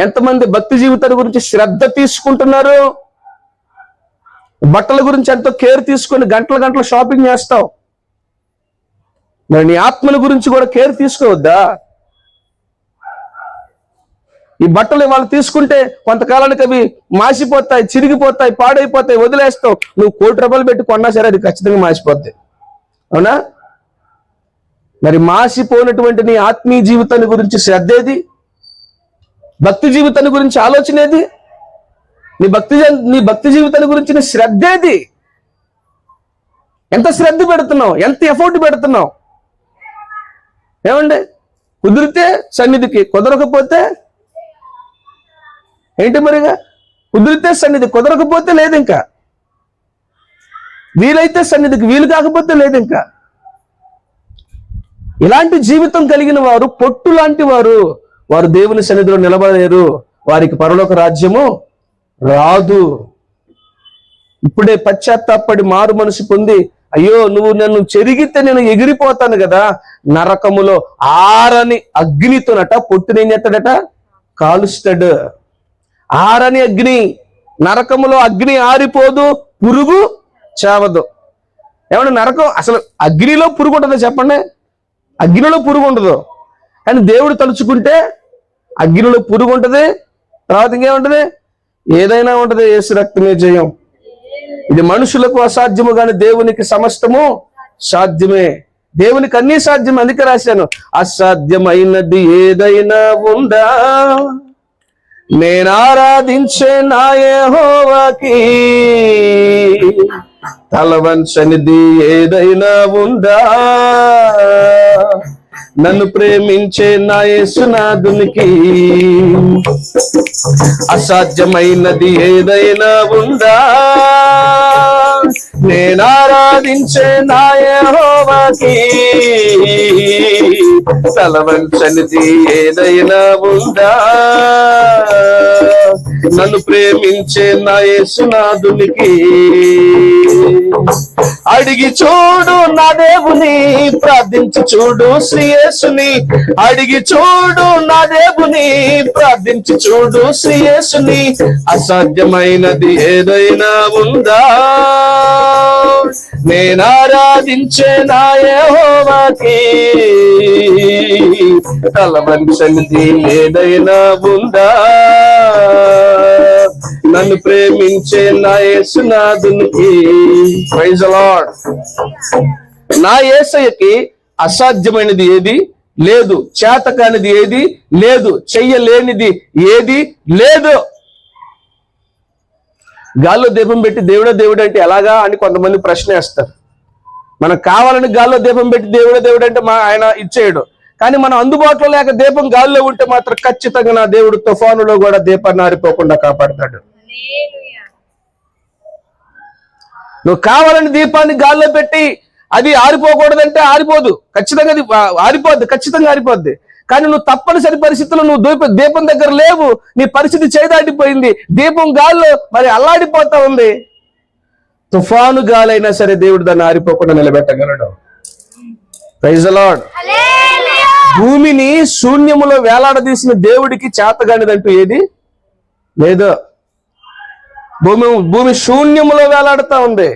ఎంతమంది భక్తి జీవితాల గురించి శ్రద్ధ తీసుకుంటున్నారు? బట్టల గురించి ఎంతో కేర్ తీసుకొని గంటల గంటల షాపింగ్ చేస్తావు. మరి నీ ఆత్మల గురించి కూడా కేర్ తీసుకోవద్దా? ఈ బట్టలు వాళ్ళు తీసుకుంటే కొంతకాలానికి అవి మాసిపోతాయి, చిరిగిపోతాయి, పాడైపోతాయి, వదిలేస్తావు. నువ్వు ₹1,00,00,000 పెట్టి కొన్నా సరే అది ఖచ్చితంగా మాసిపోతాయి. అవునా? మరి మాసిపోయినటువంటి నీ ఆత్మీయ జీవితాన్ని గురించి శ్రద్ధేది? భక్తి జీవితాన్ని గురించి ఆలోచనేది? నీ భక్తి జీవితాన్ని గురించి శ్రద్ధేది? ఎంత శ్రద్ధ పెడుతున్నావు? ఎంత ఎఫర్ట్ పెడుతున్నావు? ఏమండి, కుదిరితే సన్నిధికి, కుదరకపోతే ఏంటి మరిగా? కుదిరితే సన్నిధి, కుదరకపోతే లేదు. ఇంకా వీలైతే సన్నిధికి, వీలు కాకపోతే లేదు. ఇంకా ఇలాంటి జీవితం కలిగిన వారు పొట్టు లాంటి వారు. వారు దేవుని సన్నిధిలో నిలబడలేరు. వారికి పరలోక రాజ్యము రాదు. ఇప్పుడే పశ్చాత్తాపడి మారు మనసు పొంది, అయ్యో నువ్వు నన్ను చెరిగితే నేను ఎగిరిపోతాను కదా, నరకములో ఆరని అగ్నితోనట పొట్టునేం చేస్తాడట? కాలుస్తాడు. ఆరని అగ్ని. నరకములో అగ్ని ఆరిపోదు, పురుగు చావదు. ఏమన్నా నరకం అసలు అగ్నిలో పురుగు ఉంటుందో చెప్పండి? అగ్నిలో పురుగు ఉండదు. కానీ దేవుడు తలుచుకుంటే అగ్నిలో పురుగు ఉంటుంది, తర్వాత ఇంకేముంటది? ఏదైనా ఉంటది. యేసు రక్తమే జయం. ఇది మనుషులకు అసాధ్యము కానీ దేవునికి సమస్తము సాధ్యమే. దేవునికి అన్ని సాధ్యం. అందుకే రాశాను, అసాధ్యమైనది ఏదైనా ఉందా, నేను ఆరాధించే నా యెహోవాకి, తలవంచనిది ఏదైనా ఉందా, నన్ను ప్రేమించే నా యేసునాథునికి. అసాధ్యమైనది ఏదైనా ఉందా, నేను ఆరాధించే నా యెహోవాకి, తలవంచనిది ఏదైనా ఉందా, నన్ను ప్రేమించే నా యేసునాథునికి. అడిగి చూడు నా దేవుని, ప్రార్థించి చూడు శ్రీ యేసుని. అడిగి చూడు నా దేవుని, ప్రార్థించి చూడు శ్రీ యేసుని. అసాధ్యమైనది ఏదైనా ఉందా, నేను ఆరాధించే నా యెహోవాకి, తలవంచనిది ఏదైనా ఉందా, నన్ను ప్రేమించే నా యేసునాథునికి. Praise the lord. నా యేసయ్యకి అసాధ్యమైనది ఏది లేదు, చేతకానిది ఏది లేదు, చెయ్యలేనిది ఏది లేదు. గాల్లో దీపం పెట్టి దేవుడే దేవుడు అంటే ఎలాగా అని కొంతమంది ప్రశ్న వేస్తారు. మనకు కావాలని గాల్లో దీపం పెట్టి దేవుడే దేవుడు అంటే ఆయన ఇచ్చేయడు. కానీ మనం అందుబాటులో లేక దీపం గాల్లో ఉంటే మాత్రం ఖచ్చితంగా నా దేవుడు తుఫానులో కూడా దీపాన్ని ఆరిపోకుండా కాపాడతాడు. నువ్వు కావాలని దీపాన్ని గాల్లో పెట్టి అది ఆరిపోకూడదంటే ఆరిపోదు, ఖచ్చితంగా అది ఆరిపోద్ది, ఖచ్చితంగా ఆరిపోద్ది. కానీ నువ్వు తప్పనిసరి పరిస్థితుల్లో నువ్వు దీపం దగ్గర లేవు, నీ పరిస్థితి చేదాటిపోయింది, దీపం గాల్లో మరి అల్లాడిపోతా ఉంది. తుఫాను గాలైనా సరే దేవుడు దాన్ని ఆరిపోకుండా నిలబెట్టగలడు. Praise the Lord. భూమిని శూన్యములో వేలాడదీసిన దేవుడికి చేతగానిదంటూ ఏది లేదు. భూమి శూన్యములో వేలాడుతా ఉంది.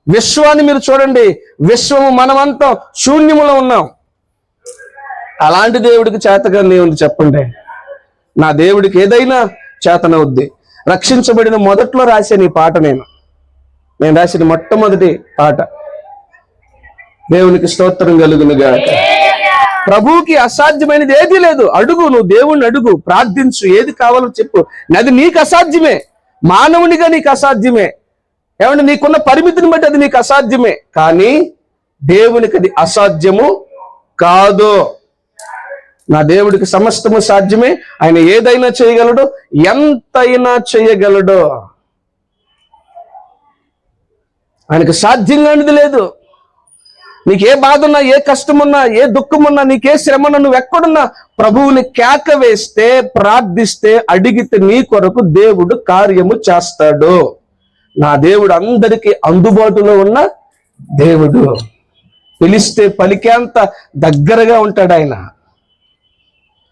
విశ్వాన్ని మీరు చూడండి, విశ్వము మనమంతా శూన్యములో ఉన్నాం. అలాంటి దేవుడికి చేతగానే ఉంది చెప్పండి? నా దేవుడికి ఏదైనా చేతనవుద్ది. రక్షించబడిన మొదట్లో రాశాను ఈ పాట, నేను రాసిన మొట్టమొదటి పాట. దేవునికి స్తోత్రం కలుగును గాక. ప్రభువుకి అసాధ్యమైనది ఏదీ లేదు. అడుగు, నువ్వు దేవుణ్ణి అడుగు, ప్రార్థించు, ఏది కావాలో చెప్పు. అది నీకు అసాధ్యమే, మానవునిగా నీకు అసాధ్యమే. ఏమంటే నీకున్న పరిమితిని బట్టి అది నీకు అసాధ్యమే, కానీ దేవునికి అది అసాధ్యము కాదు. నా దేవుడికి సమస్తము సాధ్యమే. ఆయన ఏదైనా చేయగలడు, ఎంతైనా చేయగలడు. ఆయనకు సాధ్యం కానిది లేదు. నీకు ఏ బాధ ఉన్నా, ఏ కష్టం ఉన్నా, ఏ దుఃఖం ఉన్నా, నీకే శ్రమ ఉన్నా, నువ్వు ఎక్కడున్నా ప్రభువుని కేక వేస్తే, ప్రార్థిస్తే, అడిగితే నీ కొరకు దేవుడు కార్యము చేస్తాడు. నా దేవుడు అందరికీ అందుబాటులో ఉన్న దేవుడు. పిలిస్తే పలికేంత దగ్గరగా ఉంటాడు ఆయన.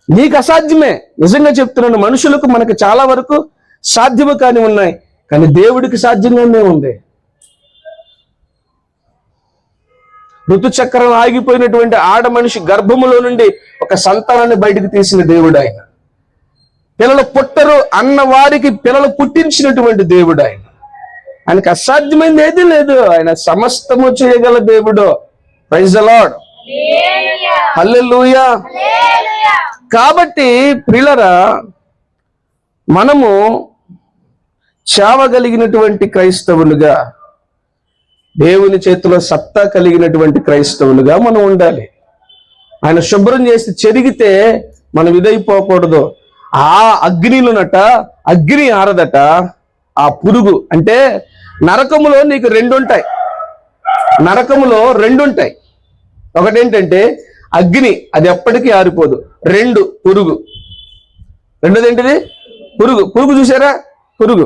నీకు అసాధ్యమే, నిజంగా చెప్తున్నాను. మనుషులకు మనకు చాలా వరకు సాధ్యము కాని ఉన్నాయి, కానీ దేవుడికి సాధ్యంగానే ఉంది. ఋతుచక్రం ఆగిపోయినటువంటి ఆడ మనిషి గర్భములో నుండి ఒక సంతానాన్ని బయటకు తీసిన దేవుడు ఆయన. పిల్లలు పుట్టరు అన్న వారికి పిల్లలు పుట్టించినటువంటి దేవుడు ఆయన. ఆయనకు అసాధ్యమైంది ఏదీ లేదు. ఆయన సమస్తము చేయగల దేవుడు. Praise the Lord. హల్లెలూయా. కాబట్టి ప్రియులారా, మనము చావగలిగినటువంటి క్రైస్తవులుగా, దేవుని చేతిలో సత్తా కలిగినటువంటి క్రైస్తవులుగా మనం ఉండాలి. ఆయన శుభ్రం చేసి చెరిగితే మనం ఇదైపోకూడదు. ఆ అగ్నిలోనట అగ్ని ఆరదట. ఆ పురుగు అంటే నరకములో నీకు రెండు ఉంటాయి. నరకములో రెండు ఉంటాయి. ఒకటేంటంటే అగ్ని, అది ఎప్పటికీ ఆరిపోదు. రెండు పురుగు. రెండోది ఏంటిది? పురుగు. పురుగు చూసారా? పురుగు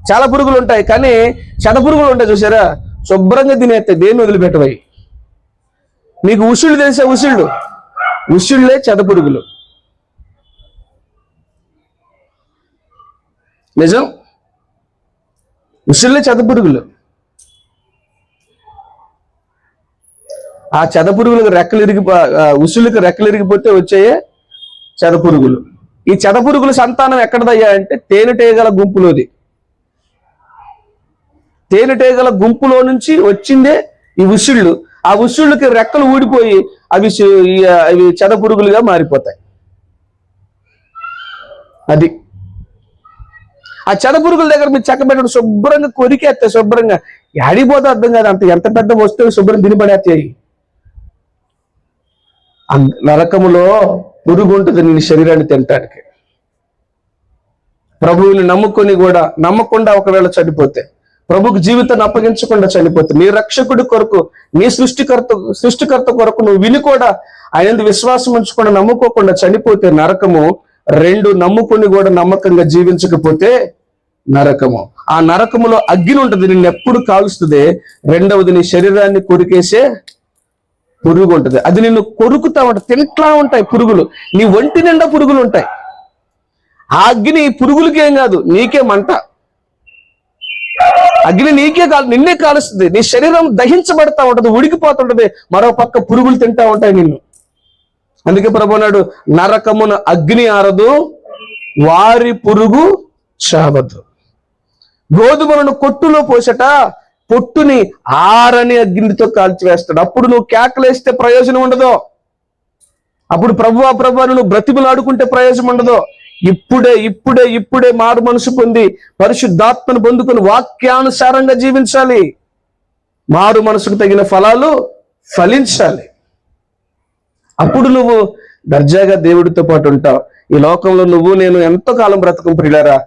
చాలా పురుగులు ఉంటాయి, కానీ చెద పురుగులు ఉంటాయి చూసారా? శుభ్రంగా తినేస్తాయి, దేన్ని వదిలిపెట్టవయి. మీకు ఉసుళ్ళు తెలిసే? ఉసుళ్ళే చెద పురుగులు. నిజం, ఉసుళ్ళే చెద పురుగులు. ఆ చెద పురుగులకు ఉసుళ్ళకి రెక్కలు ఇరిగిపోతే వచ్చాయే చెద పురుగులు. ఈ చెద పురుగుల సంతానం ఎక్కడదయ్యా అంటే తేనెటీగల గుంపులోది. తేనెటీగల గుంపులో నుంచి వచ్చిందే ఈ ఉసుళ్ళు. ఆ ఉసుళ్ళకి రెక్కలు ఊడిపోయి అవి చెద పురుగులుగా మారిపోతాయి. అది ఆ చెద పురుగుల దగ్గర మీరు చక్కబెట్టడం శుభ్రంగా కొరికేస్తే శుభ్రంగా ఆడిపోతే అర్థం కాదు. అంత ఎంత పెద్ద వస్తువు శుభ్రం తినిపడేస్తాయి. నరకములో పురుగు ఉంటుంది నీ శరీరాన్ని తినటానికి. ప్రభువుని నమ్ముకొని కూడా నమ్మకుండా ఒకవేళ చనిపోతే, ప్రభుకు జీవితాన్ని అప్పగించకుండా చనిపోతే, నీ రక్షకుడి కొరకు, నీ సృష్టికర్త కొరకు నువ్వు విని కూడా ఆయన విశ్వాసం ఉంచకుండా నమ్ముకోకుండా చనిపోతే నరకము. రెండు, నమ్ముకొని కూడా నమ్మకంగా జీవించకపోతే నరకము. ఆ నరకములో అగ్ని ఉంటుంది, నిన్ను ఎప్పుడు కాలుస్తుంది. రెండవది నీ శరీరాన్ని కొరికేసే పురుగు ఉంటుంది. అది నిన్ను కొరుకుతా ఉంటాయి, తింటా ఉంటాయి పురుగులు. నీ ఒంటి నిండా పురుగులు ఉంటాయి. ఆ అగ్ని పురుగులకి ఏం కాదు, నీకే మంట. అగ్ని నీకే నిన్నే కాలుస్తుంది. నీ శరీరం దహించబడతా ఉంటది, ఉడికిపోతుంటది. మరో పక్క పురుగులు తింటా ఉంటాయి నిన్ను. అందుకే ప్రభు అన్నాడు, నరకమున అగ్ని ఆరదు, వారి పురుగు చావదు. గోధుమలను కొట్టులో పోసట, పొట్టుని ఆరని అగ్నితో కాల్చివేస్తాడు. అప్పుడు నువ్వు కేకలేస్తే ప్రయోజనం ఉండదు. అప్పుడు ప్రభువా ప్రభువా నువ్వు బ్రతిమలాడుకుంటే ప్రయోజనం ఉండదు. ఇప్పుడే మారు మనసు పొంది పరిశుద్ధాత్మను పొందుకుని వాక్యానుసారంగా జీవించాలి. మారు మనసుకు తగిన ఫలాలు ఫలించాలి. అప్పుడు నువ్వు దర్జాగా దేవుడితో పాటు ఉంటావు. ఈ లోకంలో నువ్వు నేను ఎంతో కాలం బ్రతకం ప్రియులారా.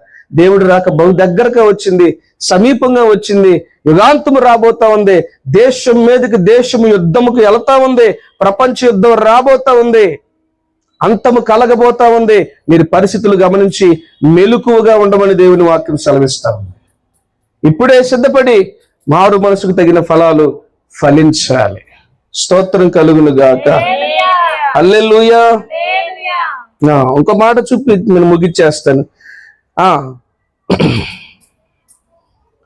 దేవుడు రాక బహు దగ్గరగా వచ్చింది, సమీపంగా వచ్చింది, యుగాంతము రాబోతా ఉంది. దేశం మీదకి దేశము యుద్ధముకు వెళతా ఉంది. ప్రపంచ యుద్ధం రాబోతా ఉంది. అంతము కలగబోతా ఉంది. మీరు పరిస్థితులు గమనించి మెలకువగా ఉండమని దేవుని వాక్యం సెలవిస్తా ఉంది. ఇప్పుడే సిద్ధపడి మారు మనసుకు తగిన ఫలాలు ఫలించాలి. స్తోత్రం కలుగును గాక. హల్లెలూయా. ఇంకో మాట చూపి నేను ముగిచ్చేస్తాను.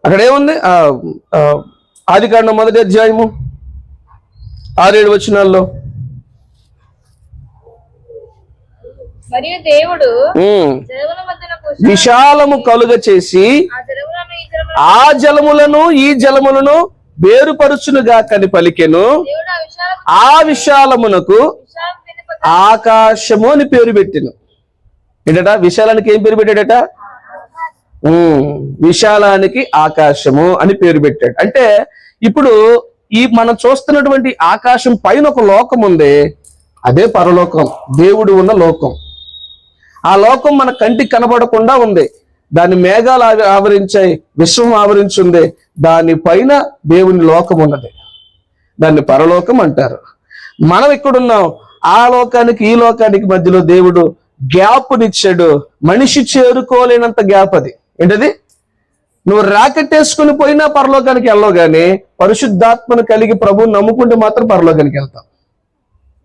అక్కడ ఏముంది? ఆదికాండం 1వ అధ్యాయము 6-7 వచనాల్లో మరియు దేవుడు జలముల మధ్యన విశాలము కలుగ చేసి ఆ జలములను ఈ జలములను వేరుపరుచునుగా కని పలికెను. ఆ విశాలమునకు ఆకాశము అని పేరు పెట్టిను. ఏంటట? విశాలానికి ఏం పేరు పెట్టాడట? విశాలానికి ఆకాశము అని పేరు పెట్టాడు. అంటే ఇప్పుడు మనం చూస్తున్నటువంటి ఆకాశం పైన ఒక లోకం ఉంది. అదే పరలోకం, దేవుడు ఉన్న లోకం. ఆ లోకం మన కంటికి కనబడకుండా ఉంది. దాని మేఘాలు ఆవరించాయి, విశ్వం ఆవరించి ఉంది. దాని పైన దేవుని లోకం ఉన్నది. దాన్ని పరలోకం అంటారు. మనం ఇక్కడున్నాం. ఆ లోకానికి ఈ లోకానికి మధ్యలో దేవుడు గ్యాప్నిచ్చాడు. మనిషి చేరుకోలేనంత గ్యాప్ అది. ఏంటది? నువ్వు రాకెట్ వేసుకుని పోయినా పరలోకానికి వెళ్ళవు, కానీ పరిశుద్ధాత్మను కలిగి ప్రభువుని నమ్ముకుంటే మాత్రం పరలోకానికి వెళ్తావు.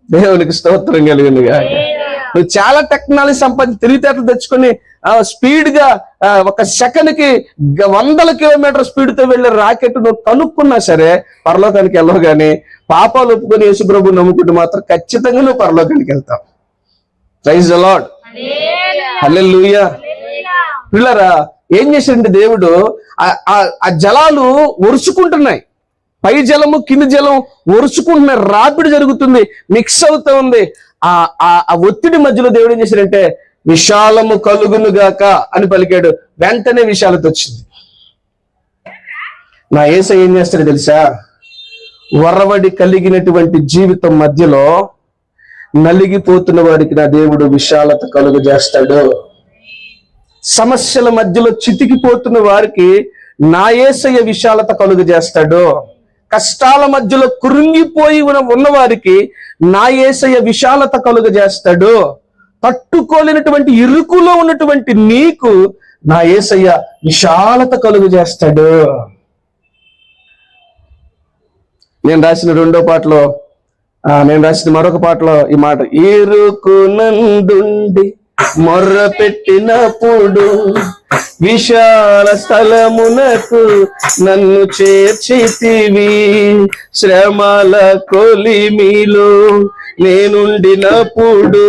దేవునికి స్తోత్రం కలిగింది. నువ్వు చాలా టెక్నాలజీ సంపాదించి తెలివితేటలు తెచ్చుకొని స్పీడ్ గా ఒక సెకండ్కి 100 కిలోమీటర్ స్పీడ్ తో వెళ్ళే రాకెట్ నువ్వు కనుక్కున్నా సరే పరలోకానికి వెళ్ళవు, కానీ పాపాలు ఒప్పుకొని యేసు ప్రభువుని నమ్ముకుంటే మాత్రం ఖచ్చితంగా నువ్వు పరలోకానికి వెళ్తావు. Praise the Lord. హల్లెలూయా. పిల్లరా, ఏం చేశాడంటే దేవుడు ఆ జలాలు ఒరుచుకుంటున్నాయి. పై జలము కింది జలం ఒరుచుకుంటున్నాయి. రాపిడి జరుగుతుంది, మిక్స్ అవుతా ఉంది. ఆ ఒత్తిడి మధ్యలో దేవుడు ఏం చేశాడంటే విశాలము కలుగునుగాక అని పలికాడు. వెంటనే విశాలత వచ్చింది. నా యేసయ్య ఏం చేస్తాడో తెలుసా? వరవడి కలిగినటువంటి జీవితం మధ్యలో నలిగిపోతున్న వాడికి నా దేవుడు విశాలత కలుగు చేస్తాడు. సమస్యల మధ్యలో చితికిపోతున్న వారికి నా యేసయ్య విశాలత కలుగు చేస్తాడు. కష్టాల మధ్యలో కృంగిపోయి ఉన్న వారికి నా యేసయ్య విశాలత కలుగ చేస్తాడు. తట్టుకోలేనటువంటి ఇరుకులో ఉన్నటువంటి నీకు నా యేసయ్య విశాలత కలుగు చేస్తాడు. నేను రాసిన మరొక పాటలో ఈ మాట, ఇరుకు నందుండి మొర్ర పెట్టినప్పుడు విశాల స్థలమునకు నన్ను చేర్చితివి. శ్రమల కొలిమిలో నేనుండినప్పుడు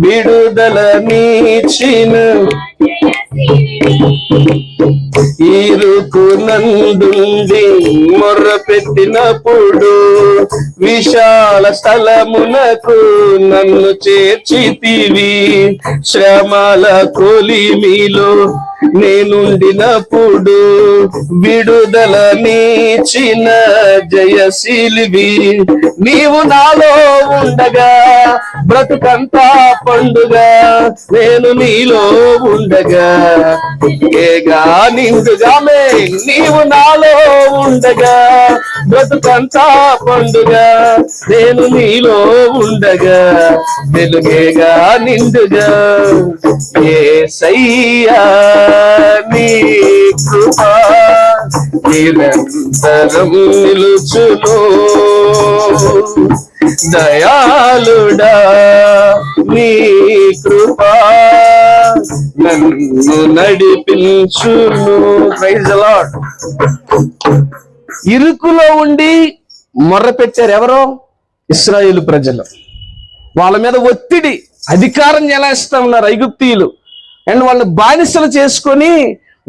విడుదల నీచిన ఇరుకు నందుండి మొర్ర పెట్టినప్పుడు విశాల స్థలమునకు నన్ను చేర్చితివి. శ్రమల కొలిమిలో నేనుండినప్పుడు విడుదల నీచిన జయశీలివి. నీవు నాలో ఉండగా బ్రతుకంతా పండుగ, నేను నీలో ఉండగా ఏగా నిండుగామే. నీవు నాలో ఉండగా బ్రతుకంతా పండుగ, నేను నీలో ఉండగా వెలుగేగా నిండుగా. యేసయ్యా నీ కృప నిరంతరం నిలుచును. దయాళుడా నీ కృప నన్ను నడిపించును. Praise the Lord. ఇరుకులో ఉండి మొర్ర పెట్టారు ఎవరో? ఇశ్రాయేలు ప్రజలు. వాళ్ళ మీద ఒత్తిడి, అధికారం చెలాయిస్తా ఉన్నారు ఐగుప్తీయులు. అండ్ వాళ్ళని బానిసలు చేసుకొని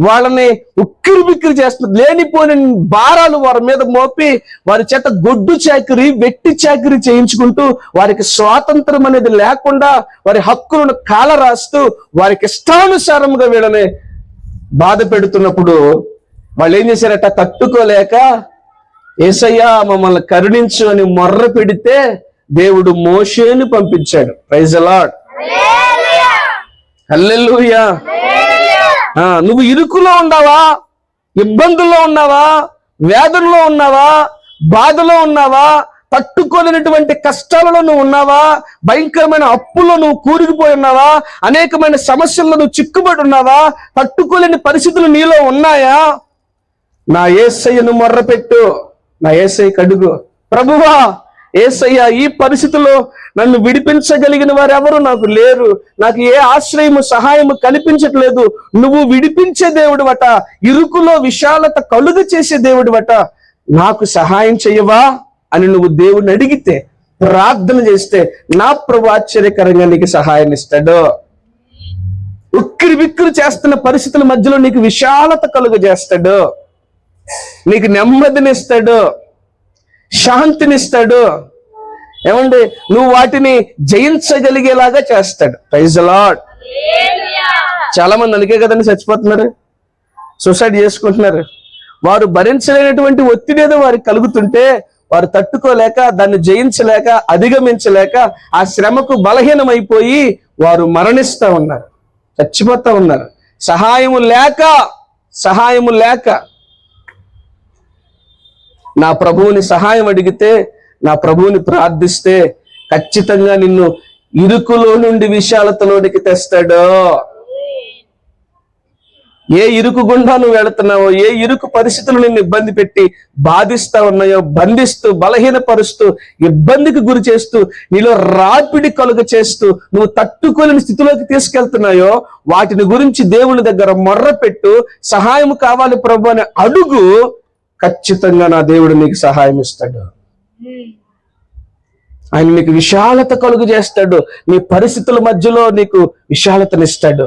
వాళ్ళని ఉక్కిరి బిక్కిరి చేస్తున్నారు. లేనిపోయిన భారాలు వారి మీద మోపి వారి చేత గొడ్డు చాకిరి, వెట్టి చాకిరి చేయించుకుంటూ వారికి స్వాతంత్రం అనేది లేకుండా వారి హక్కులను కాలరాస్తూ వారికి ఇష్టానుసారంగా వీళ్ళని బాధ పెడుతున్నప్పుడు వాళ్ళు ఏం చేశారట, తట్టుకోలేక యేసయ్యా మమ్మల్ని కరుణించు అని మొర్ర పెడితే దేవుడు మోషేని పంపించాడు. ప్రైజ్ ది లార్డ్, హల్లెలూయా. నువ్వు ఇరుకులో ఉన్నావా, ఇబ్బందుల్లో ఉన్నావా, వేదనలో ఉన్నావా, బాధలో ఉన్నావా, తట్టుకోలేనటువంటి కష్టాలలో నువ్వు ఉన్నావా, భయంకరమైన అప్పులో నువ్వు కూరుకుపోయి ఉన్నావా, అనేకమైన సమస్యల్లో నువ్వు చిక్కుబడి ఉన్నావా, తట్టుకోలేని పరిస్థితులు నీలో ఉన్నాయా, నా యేసయ్యను మొర్రపెట్టు, నా యేసయ్యకు అడుగు, ప్రభువా యేసయ్య ఈ పరిస్థితిలో నన్ను విడిపించగలిగిన వారు ఎవరు నాకు లేరు, నాకు ఏ ఆశ్రయము సహాయము కనిపించట్లేదు, నువ్వు విడిపించే దేవుడివట, ఇరుకులో విశాలత కలుగ చేసే దేవుడివట, నాకు సహాయం చెయ్యవా అని నువ్వు దేవుడిని అడిగితే, ప్రార్థన చేస్తే నా ప్రభు ఆశ్చర్యకరంగా నీకు సహాయం ఇస్తాడు. ఉక్కిరి బిక్కిరి చేస్తున్న పరిస్థితుల మధ్యలో నీకు విశాలత కలుగ చేస్తాడు, నీకు నెమ్మదినిస్తాడు, శాంతినిస్తాడు. ఏమండి, నువ్వు వాటిని జయించగలిగేలాగా చేస్తాడు. Praise the lord. చాలా మంది అందుకే కదండి చచ్చిపోతున్నారు, సూసైడ్ చేసుకుంటున్నారు. వారు భరించలేనటువంటి ఒత్తిడి ఏదో వారికి కలుగుతుంటే వారు తట్టుకోలేక, దాన్ని జయించలేక, అధిగమించలేక ఆ శ్రమకు బలహీనమైపోయి వారు మరణిస్తా ఉన్నారు, చచ్చిపోతా ఉన్నారు. సహాయము లేక నా ప్రభువుని సహాయం అడిగితే, నా ప్రభువుని ప్రార్థిస్తే ఖచ్చితంగా నిన్ను ఇరుకులో నుండి విశాలతలోనికి తెస్తాడు. ఏ ఇరుకు గుండా నువ్వు వెళుతున్నావో, ఏ ఇరుకు పరిస్థితులు నిన్ను ఇబ్బంది పెట్టి బాధిస్తా ఉన్నాయో, బంధిస్తూ, బలహీనపరుస్తూ, ఇబ్బందికి గురి చేస్తూ, నీలో రాపిడి కలుగ చేస్తూ, నువ్వు తట్టుకోలేని స్థితిలోకి తీసుకెళ్తున్నాయో, వాటిని గురించి దేవుని దగ్గర మొర్రపెట్టు, సహాయం కావాలి ప్రభు అని అడుగు. ఖచ్చితంగా నా దేవుడు నీకు సహాయం ఇస్తాడు. ఆయన నీకు విశాలత కలుగు చేస్తాడు. నీ పరిస్థితుల మధ్యలో నీకు విశాలతనిస్తాడు.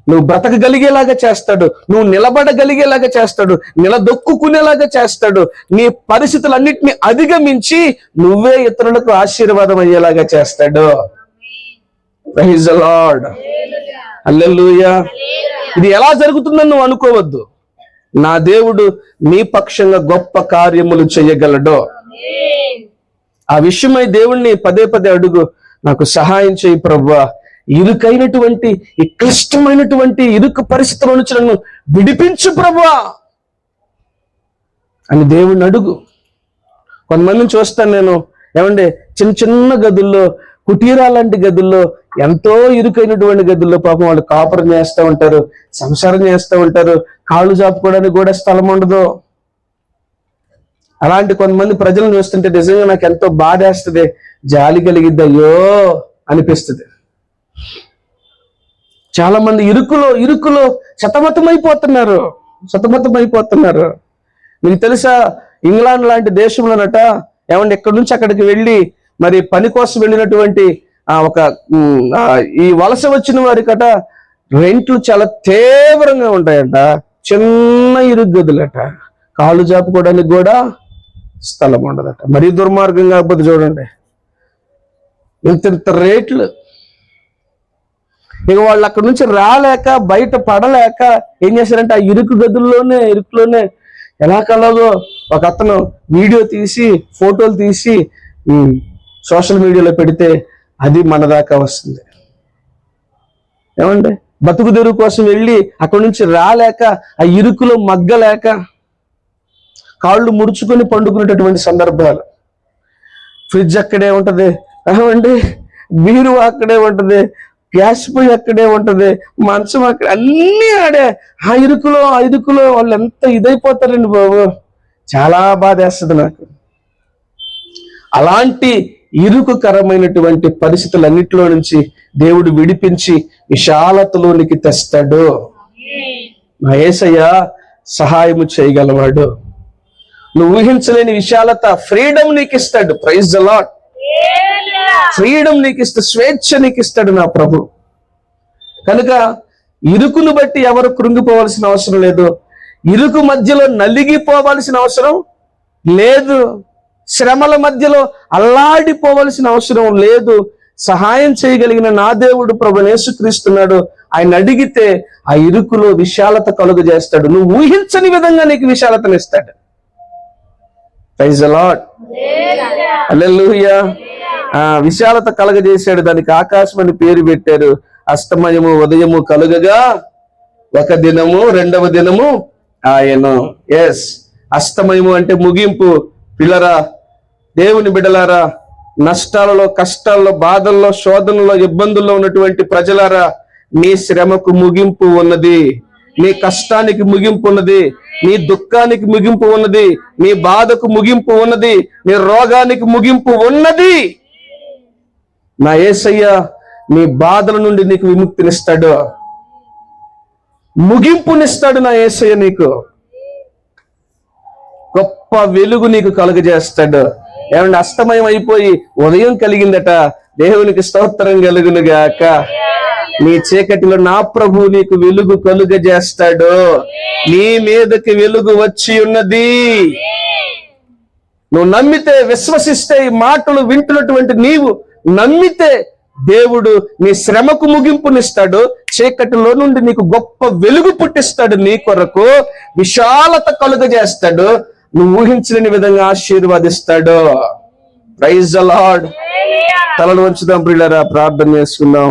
నువ్వు బ్రతకగలిగేలాగా చేస్తాడు, నువ్వు నిలబడగలిగేలాగా చేస్తాడు, నిలదొక్కుకునేలాగా చేస్తాడు. నీ పరిస్థితులన్నిటిని అధిగమించి నువ్వే ఇతరులకు ఆశీర్వాదం అయ్యేలాగా చేస్తాడు. ప్రైజ్ ది లార్డ్, హల్లెలూయా. ఇది ఎలా జరుగుతుందని నువ్వు అనుకోవద్దు. నా దేవుడు నీ పక్షంగా గొప్ప కార్యములు చేయగలడు. ఆ విషయమై దేవుణ్ణి పదే పదే అడుగు, నాకు సహాయం చేయి ప్రభువా, ఇరుకైనటువంటి ఈ క్లిష్టమైనటువంటి ఇరుకు పరిస్థితుల నుంచి నన్ను విడిపించు ప్రభువా అని దేవుణ్ణి అడుగు. కొంతమందిని చూస్తాను నేను, ఏమంటే చిన్న చిన్న గదుల్లో, కుటీరాలాంటి గదుల్లో, ఎంతో ఇరుకైనటువంటి గదుల్లో పాపం వాళ్ళు కాపురం చేస్తూ ఉంటారు, సంసారం చేస్తూ ఉంటారు, కాళ్ళు చాపుకోవడానికి కూడా స్థలం ఉండదు. అలాంటి కొంతమంది ప్రజలను చూస్తుంటే నిజంగా నాకు ఎంతో బాధేస్తుంది, జాలి కలిగిద్ది, అయ్యో అనిపిస్తుంది. చాలా మంది ఇరుకులో సతమతమైపోతున్నారు. మీకు తెలుసా, ఇంగ్లాండ్ లాంటి దేశంలోనట, ఏమంటే ఎక్కడి నుంచి అక్కడికి వెళ్ళి మరి పని కోసం వెళ్ళినటువంటి ఈ వలస వచ్చిన వారికట రెంట్లు చాలా తీవ్రంగా ఉంటాయంట. చిన్న ఇరుగు గదులట, కాళ్ళు జాపుకోవడానికి కూడా స్థలం ఉండదట. మరీ దుర్మార్గం కాకపోతే చూడండి, ఇంత రేట్లు. ఇక వాళ్ళు అక్కడి నుంచి రాలేక, బయట పడలేక ఏం చేశారంటే ఆ ఇరుకులోనే ఎలా కలదో ఒక అతను వీడియో తీసి, ఫోటోలు తీసి సోషల్ మీడియాలో పెడితే అది మన దాకా వస్తుంది. ఏమండి, బతుకు తెరువు కోసం వెళ్ళి అక్కడి నుంచి రాలేక, ఆ ఇరుకులో మగ్గలేక కాళ్ళు ముడుచుకొని పండుకునేటటువంటి సందర్భాలు. ఫ్రిడ్జ్ అక్కడే ఉంటది, ఏమండి బీరు అక్కడే ఉంటది, గ్యాస్ పొయ్యి అక్కడే ఉంటది, మంచం అక్కడ, అన్నీ ఆడే. ఆ ఇరుకులో వాళ్ళు ఎంత ఇదైపోతారండి బాబు, చాలా బాధేస్తుంది నాకు. అలాంటి ఇరుకుకరమైనటువంటి పరిస్థితులన్నిటిలో నుంచి దేవుడు విడిపించి విశాలతలోనికి తెస్తాడు. నా యేసయ్య సహాయము చేయగలవాడు. నువ్వు ఊహించలేని విశాలత, ఫ్రీడమ్ నీకు ఇస్తాడు. Praise the lord. ఫ్రీడమ్ నీకు ఇస్తాడు, స్వేచ్ఛ నీకు ఇస్తాడు నా ప్రభు. కనుక ఇరుకును బట్టి ఎవరు కృంగిపోవాల్సిన అవసరం లేదు. ఇరుకు మధ్యలో నలిగిపోవాల్సిన అవసరం లేదు. శ్రమల మధ్యలో అల్లాడిపోవలసిన అవసరం లేదు. సహాయం చేయగలిగిన నా దేవుడు ప్రభు యేసుక్రీస్తున్నాడు. ఆయన అడిగితే ఆ ఇరుకులో విశాలత కలుగు చేస్తాడు. నువ్వు ఊహించని విధంగా నీకు విశాలతనిస్తాడు. Praise the Lord. హల్లెలూయా. విశాలత కలగజేశాడు. దానికి ఆకాశం అని పేరు పెట్టారు. అస్తమయము ఉదయము కలుగగా ఒక దినము రెండవ దినము ఆయను. ఎస్, అస్తమయము అంటే ముగింపు. పిల్లరా, దేవుని బిడ్డలారా, నష్టాలలో, కష్టాల్లో, బాధల్లో, శోధనలో, ఇబ్బందుల్లో ఉన్నటువంటి ప్రజలారా, నీ శ్రమకు ముగింపు ఉన్నది, నీ కష్టానికి ముగింపు ఉన్నది, నీ దుఃఖానికి ముగింపు ఉన్నది, నీ బాధకు ముగింపు ఉన్నది, నీ రోగానికి ముగింపు ఉన్నది. నా యేసయ్య నీ బాధల నుండి నీకు విముక్తినిస్తాడు, ముగింపునిస్తాడు. నా యేసయ్య నీకు గొప్ప వెలుగు నీకు కలుగజేస్తాడు. ఏమంటే అస్తమయం అయిపోయి ఉదయం కలిగిందట. దేవునికి స్తోత్రం కలుగునుగాక. నీ చీకటిలో నా ప్రభు నీకు వెలుగు కలుగజేస్తాడు. నీ మీదకి వెలుగు వచ్చి ఉన్నది. నువ్వు నమ్మితే, విశ్వసిస్తే, ఈ మాటలు వింటున్నటువంటి నీవు నమ్మితే దేవుడు నీ శ్రమకు ముగింపునిస్తాడు. చీకటిలో నుండి నీకు గొప్ప వెలుగు పుట్టిస్తాడు. నీ కొరకు విశాలత కలుగజేస్తాడు. నువ్వు ఊహించలేని విధంగా ఆశీర్వాదిస్తాడు. Praise the lord. తలలు వంచుదాం ప్రియులారా, ప్రార్థన చేసుకుందాం.